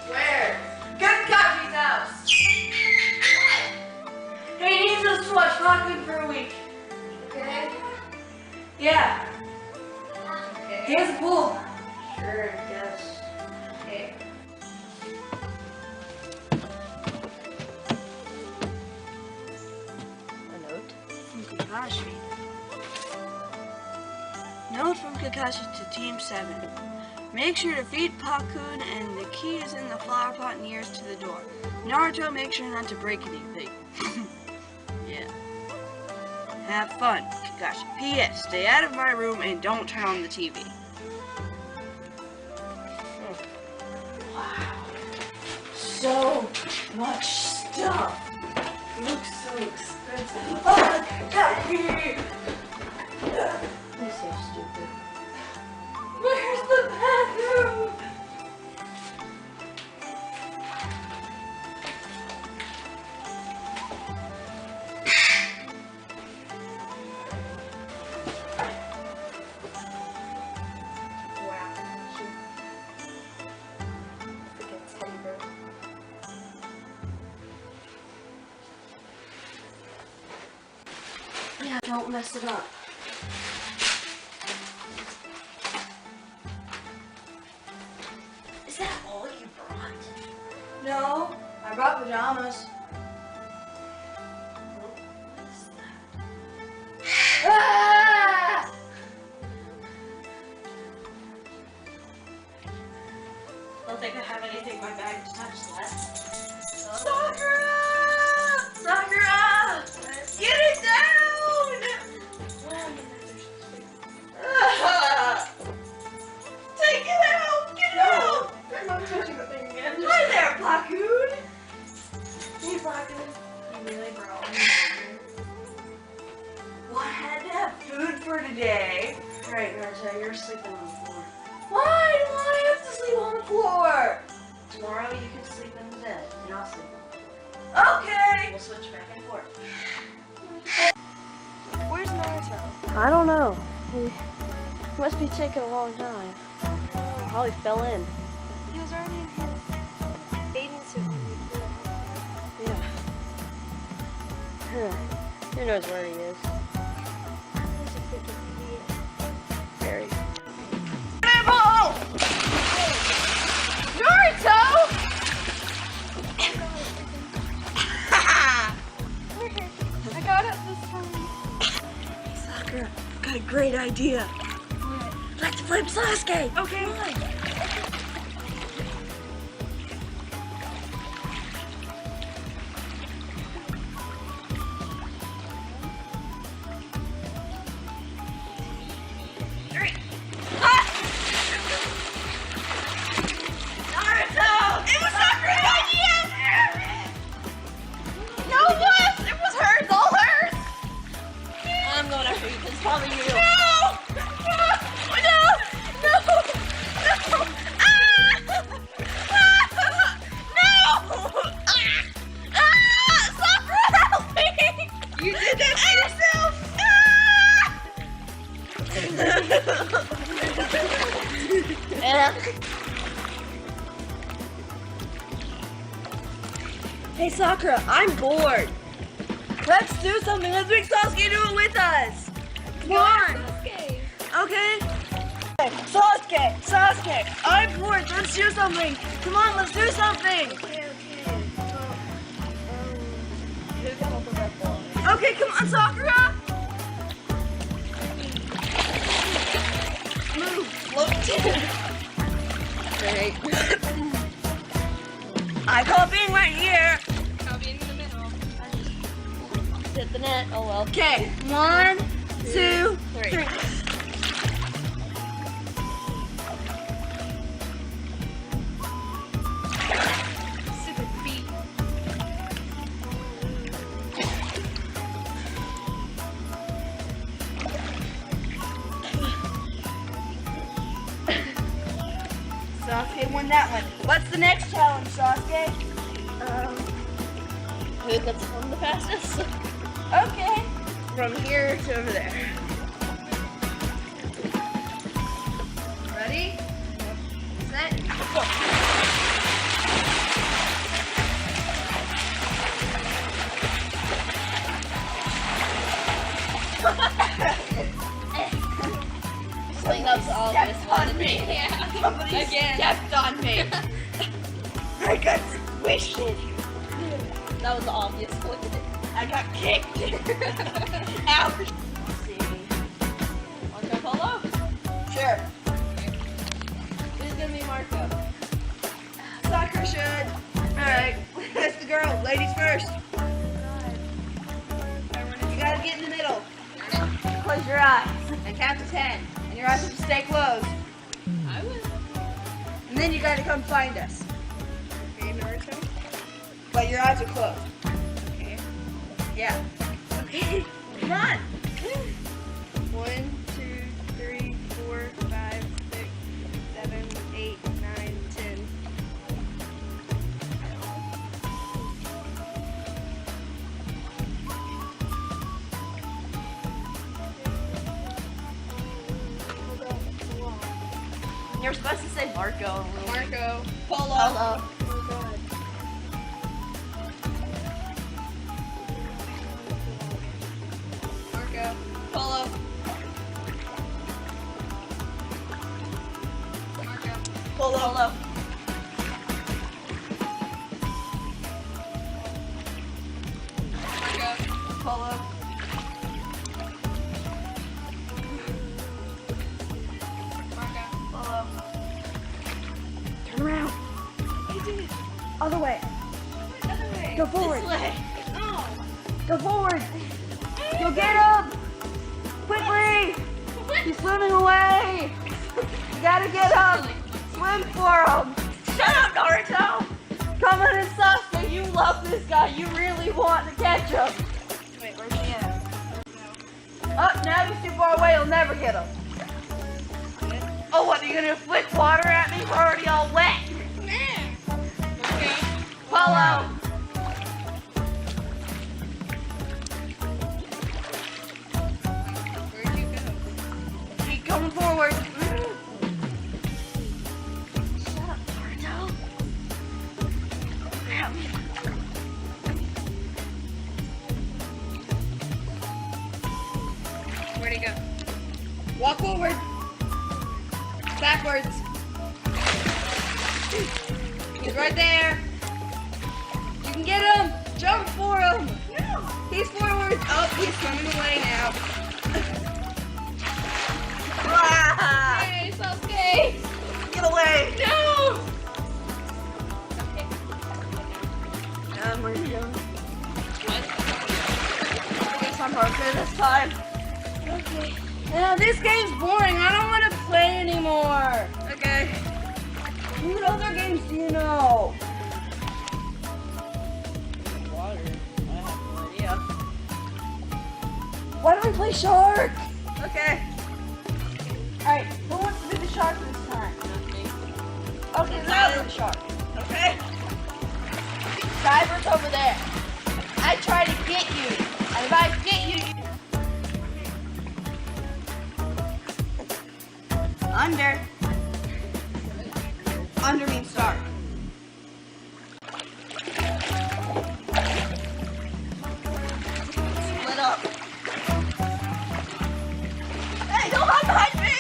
Where? Kakashi's house. Hey, he needs us to watch Haku for a week. Okay. Yeah. Okay. He has a pool. Sure, I guess. Okay. A note from Kakashi. Note from Kakashi to Team 7. Make sure to feed Pakun and the key is in the flower pot nearest to the door. Naruto, make sure not to break anything. Yeah. Have fun, Kakashi. P.S. Stay out of my room and don't turn on the TV. Wow. So much stuff. It looks so expensive. Oh, Kakashi! You're so stupid. Where's the bathroom? Wow. Freaking Teddy Bear. Yeah, don't mess it up. Is that all you brought? No, I brought pajamas. Ah! Don't think I have anything in my bag to touch that. Sakura! Sakura! Get it down! Ah! Take it out! Get it out! I'm not touching the thing again. Hi there, Pakun! Hey, Blackwood. You really brought me. Well, I had to have food for today. Right, Naruto, you're sleeping on the floor. Why do I have to sleep on the floor? Tomorrow you can sleep in the bed, and I'll sleep on the floor. Okay. We'll switch back and forth. Where's Naruto? I don't know. He must be taking a long time. Probably fell in. He was already in his bathing suit. Yeah. Who knows where he is? Very. Fireball! Naruto! I got it this time. Sakura, I've got a great idea. Let's flip Sasuke. Okay. Come on. Naruto! It was Sakura's idea! No, it was! It was hers, all hers! I'm going after you. It's probably you. No! No! No! No! No! Ah! No! Sakura, help me! You did that to yourself! Hey Sakura, I'm bored. Let's do something. Let's make Sasuke do it with us. Come on. Okay. Sasuke, I'm bored. Let's do something. Come on, let's do something. Okay, come on, Sakura. Move. Look. Great. I'm copying right here. Copying in the middle. Hit the net. Oh well. Okay, 1, 2, 3. Stupid feet. Sasuke won that one. What's the next challenge, Sasuke? Who can swim the fastest? Okay. From here to over there. think that's the obvious stepped one. on me. Yeah. Somebody Again. stepped on me. I got squished. That was the obvious one. I got kicked. Ouch. Let's see. Marco Polo? Sure. Who's gonna be Marco? Soccer should. Alright. That's the girl. Ladies first. You gotta get in the middle. Close your eyes and count to 10. And your eyes have to stay closed. I will. And then you gotta come find us. Okay, Naruto? But your eyes are closed. Okay. Yeah. Okay. Come on. 1, 2, 3, 4, 5, 6, 7, 8, 9, 10. You're supposed to say Marco. Marco. Polo. Polo. Marco. Polo. Marco. Polo. Polo. Marco. Polo. Marco. Polo. Turn around. Other way. Other way. Go forward. This way. No. Go forward. Go get him. Quickly. He's swimming away. You gotta get him. Swim for him. Shut up, Naruto. Come on and Sasuke. You love this guy. You really want to catch him. Wait, where's he at? Oh, now he's too far away. You'll never get him. Oh, what? Are you gonna flick water at me? We're already all wet. Okay. Polo. Where'd you go? Keep coming forward. Shut up, Naruto. Grab me. Where'd he go? Walk forward. Backwards. He's right there. You can get him. Jump for him. No. He's forward. Oh, he's swimming away now. Ah, Hey, Sasuke. get away. No. Where's he going? I guess I'm okay this time. Okay. Yeah, this game's boring. I don't want to play anymore. Okay. What other games do you know? Water. I have no idea. Why don't we play Shark? Okay. Alright, who wants to be the shark this time? Okay, then I'll be the shark. Okay. Diver's over there. I try to get you. And if I get you, Under. Under means start. Split up. Hey, don't hide behind me!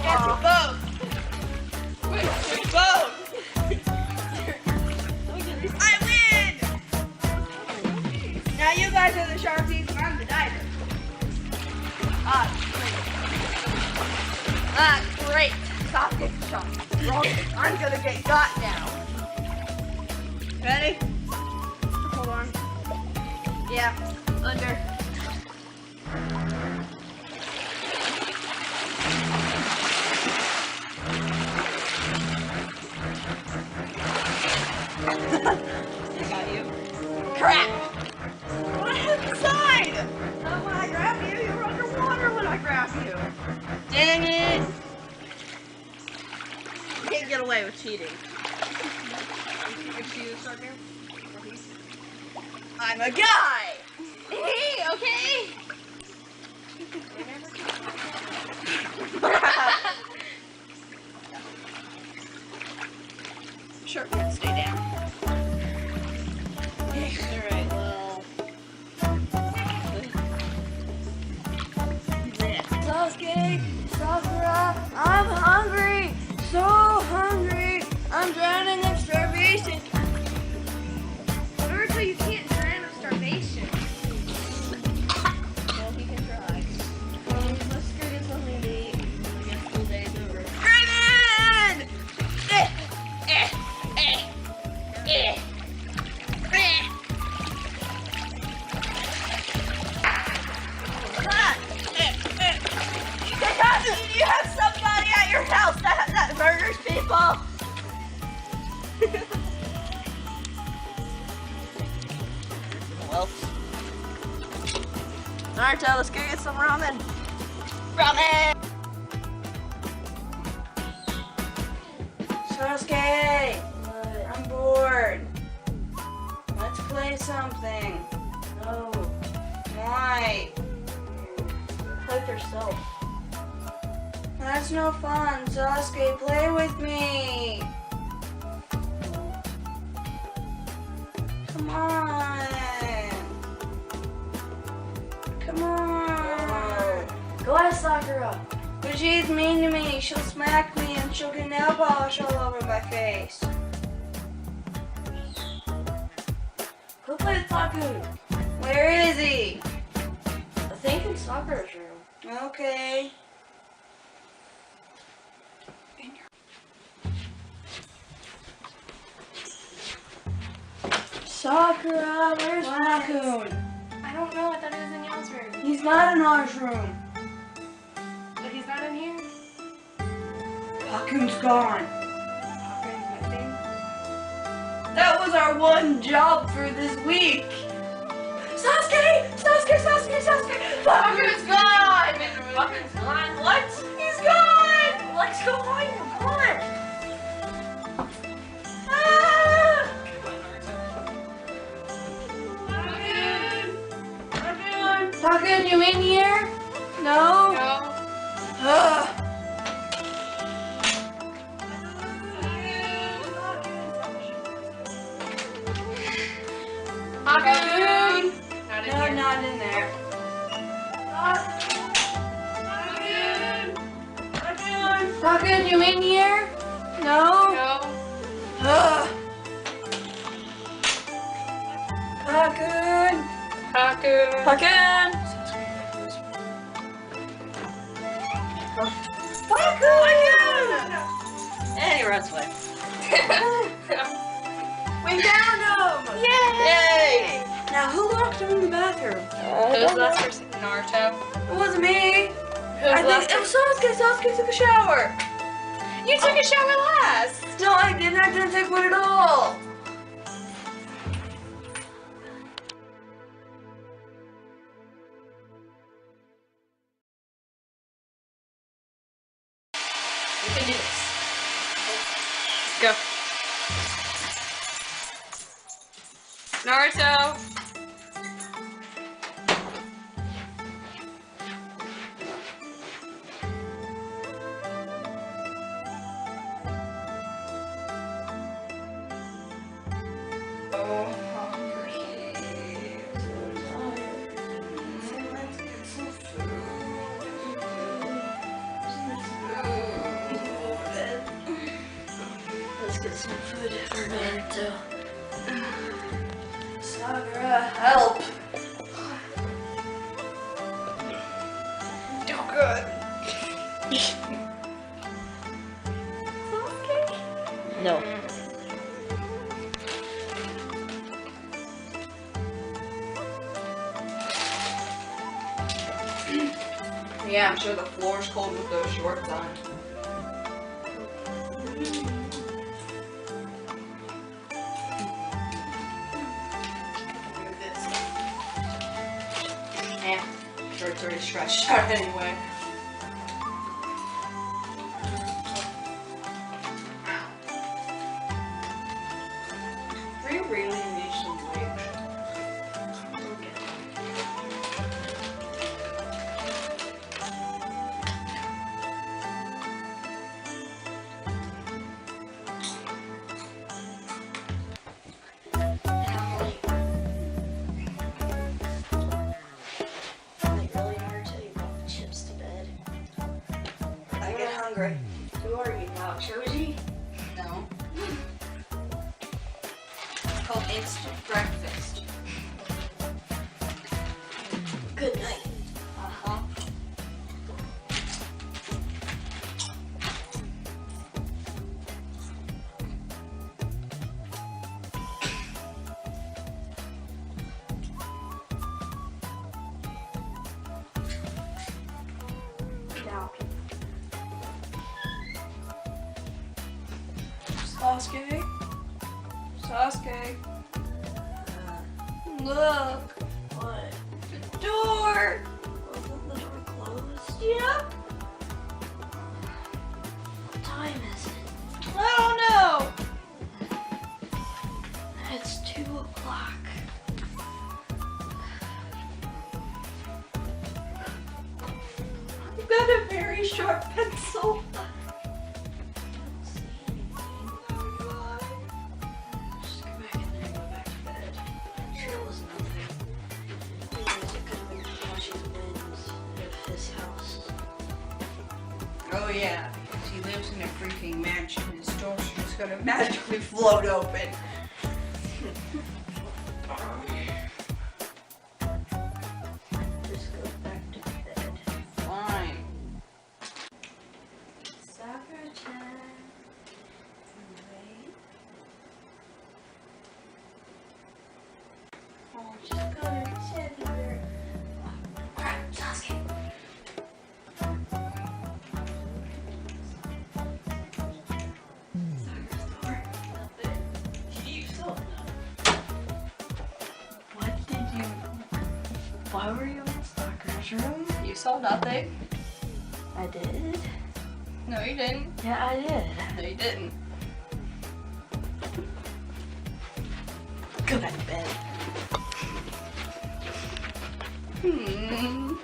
Get your boat. Where's your boat? I win! Now you guys are the shark team. I'm the diver. great. Sasuke's the shark. Wrong. I'm gonna get got now. Ready? Hold on. Yeah, under. I got you. Crap! What inside? Not when I grab you. You were underwater when I grabbed you. Dang it! You can't get away with cheating. I'm a guy! Hey, okay? Sure, we'll stay down. Alright, well. Sasuke, Sakura, I'm hungry, so hungry. I'm drowning of starvation. Naruto, you can't drown of starvation. Well, he can try. Let's go get something to eat. I guess the day's over. You have somebody at your house that murders people. Well, Naruto, let's go get some ramen. Ramen. Sasuke, I'm bored. Let's play something. No. Why? Play with yourself. That's no fun. Sasuke, play with me. Come on. Come on. Go ask Sakura. But she's mean to me. She'll smack me and she'll get nail polish all over my face. Go play with Taku. Where is he? I think in Sakura's room. Okay. Sakura, where's Raccoon? I don't know. I thought he was in y'all's room. He's not in our room. But he's not in here? Raccoon's gone. Raccoon's missing. That was our one job for this week. Sasuke! Sasuke! Sasuke! Sasuke! Raccoon's gone! Raccoon's gone? What? He's gone! Let's go find him. Come on. Ah! Raccoon, you in here? No? No. Ugh. Raccoon. Not in No, here. not in there. Raccoon, you in here? No? No. Ugh. Raccoon. Raccoon. Raccoon. Raccoon. And he runs away. We found him! Yay! Now, who locked him in the bathroom? Who was the last person? Naruto. It wasn't me. Who I was think the it was Sasuke. Sasuke took a shower. You took a shower last. No, I didn't. I didn't take one at all. We can do this. Go. Naruto. Oh, hungry. So tired. Let's get some food. Let's get some food for Naruto. Sakura, help! Do good. No. Yeah, I'm sure the floor's cold with those shorts on. Yeah, shorts already stretched out anyway. We really need some bleach. Like, really, Naruto, you brought the chips to bed? hungry. So what are you now, Josie? No. It's called instant breakfast. Good night. Uh-huh. Now. Sasuke? Sasuke? Look! What? The door! Wasn't the door closed? Yep! What time is it? I don't know! It's 2 o'clock. You've got a very sharp pencil. I don't see anything. Just go back in there and go back to bed. I'm sure it was nothing. Anyways, it could have been Takashi's winds of his house. Oh yeah, because he lives in a freaking mansion. His door's just gonna magically float open. Just go back to bed. Fine. Sakura-chan. Wait. Oh, just go to teddy bear. Oh, crap, Sasuke. Sakura's door. Nothing. You saw nothing. What did you... Why were you in Sakura's room? You saw nothing? I did. No, you didn't. Yeah, I did. No, you didn't. Go back to bed. Hmm.